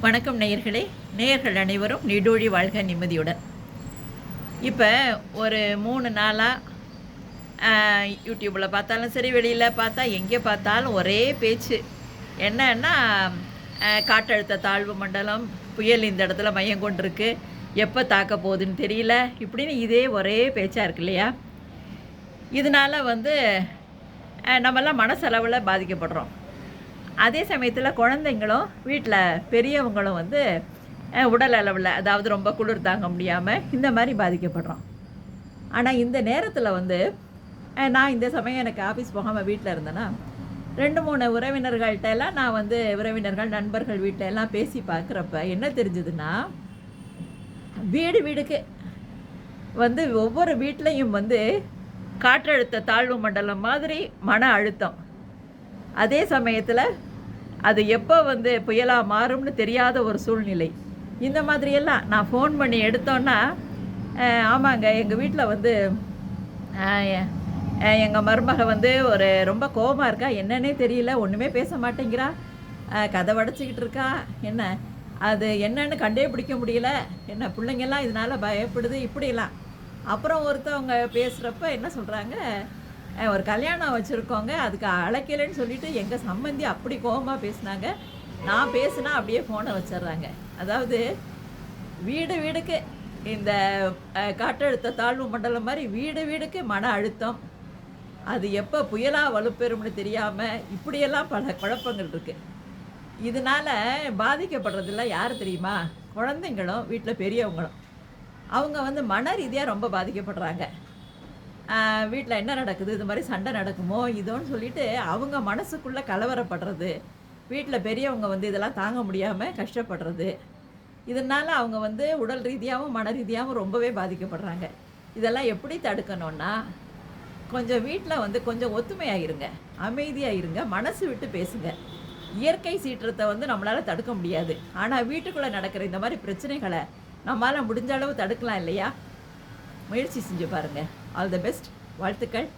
வணக்கம் நேயர்களே. நேயர்கள் அனைவரும் நீடூழி வாழ்க நிம்மதியுடன். இப்போ ஒரு 3 நாளாக யூடியூப்பில் பார்த்தாலும் சரி, வெளியில் பார்த்தா எங்கே பார்த்தாலும் ஒரே பேச்சு. என்னன்னா காற்றழுத்த தாழ்வு மண்டலம், புயல் இந்த இடத்துல மையம் கொண்டிருக்கு, எப்போ தாக்க போகுதுன்னு தெரியல, இப்படின்னு இதே ஒரே பேச்சாக இருக்கு இல்லையா? இதனால் நம்மெல்லாம் மனசளவில் பாதிக்கப்படுறோம். அதே சமயத்தில் குழந்தைங்களும் வீட்டில் பெரியவங்களும் உடல் அளவில், அதாவது ரொம்ப குளிர் தாங்க முடியாமல் இந்த மாதிரி பாதிக்கப்படுறோம். ஆனால் இந்த நேரத்தில் நான் இந்த சமயம் எனக்கு ஆஃபீஸ் போகாமல் வீட்டில் இருந்தேன்னா 2-3 உறவினர்கள்ட்ட எல்லாம் நான் உறவினர்கள் நண்பர்கள் வீட்டில் எல்லாம் பேசி பார்க்குறப்ப என்ன தெரிஞ்சுதுன்னா, வீடு வீடுக்கு ஒவ்வொரு வீட்லேயும் காற்றழுத்த தாழ்வு மண்டலம் மாதிரி மன அழுத்தம். அதே சமயத்தில் அது எப்போ புயலாக மாறும்னு தெரியாத ஒரு சூழ்நிலை. இந்த மாதிரியெல்லாம் நான் ஃபோன் பண்ணி எடுத்தோன்னா, ஆமாங்க எங்கள் வீட்டில் எங்கள் மருமக ஒரு ரொம்ப கோபமாக இருக்கா, என்னன்னே தெரியல, ஒன்றுமே பேச மாட்டேங்கிறா, கதை அடைச்சிக்கிட்டு இருக்கா, என்ன அது என்னன்னு கண்டே பிடிக்க முடியல, என்ன பிள்ளைங்கெல்லாம் இதனால் பயப்படுது, இப்படிலாம். அப்புறம் ஒருத்தவங்க பேசுகிறப்ப என்ன சொல்கிறாங்க, ஒரு கல்யாணம் வச்சுருக்கோங்க, அதுக்கு அழைக்கலைன்னு சொல்லிவிட்டு எங்கள் சம்பந்தி அப்படி கோபமாக பேசினாங்க, நான் பேசுனா அப்படியே ஃபோனை வச்சிட்றாங்க. அதாவது வீடு வீடுக்கு இந்த காற்றழுத்த தாழ்வு மண்டலம் மாதிரி வீடு வீடுக்கு மன அழுத்தம். அது எப்போ புயலாக வலுப்பெறும்னு தெரியாமல் இப்படியெல்லாம் பல குழப்பங்கள் இருக்குது. இதனால் பாதிக்கப்படுறதில்ல யார் தெரியுமா? குழந்தைங்களும் வீட்டில் பெரியவங்களும். அவங்க மன ரீதியாக ரொம்ப பாதிக்கப்படுறாங்க. வீட்டில் என்ன நடக்குது, இது மாதிரி சண்டை நடக்குமோ இதோன்னு சொல்லிட்டு அவங்க மனசுக்குள்ளே கலவரப்படுறது, வீட்டில் பெரியவங்க இதெல்லாம் தாங்க முடியாமல் கஷ்டப்படுறது. இதனால் அவங்க உடல் ரீதியாகவும் மன ரீதியாகவும் ரொம்பவே பாதிக்கப்படுறாங்க. இதெல்லாம் எப்படி தடுக்கணும்னா, கொஞ்சம் வீட்டில் கொஞ்சம் ஒத்துமையாக இருங்க, அமைதியாக இருங்க, மனசு விட்டு பேசுங்க. இயற்கை சீற்றத்தை நம்மளால் தடுக்க முடியாது, ஆனால் வீட்டுக்குள்ளே நடக்கிற இந்த மாதிரி பிரச்சனைகளை நம்மளால் முடிஞ்ச அளவு தடுக்கலாம் இல்லையா? முயற்சி செஞ்சு பாருங்கள். All the best. வாழ்த்துக்கள்.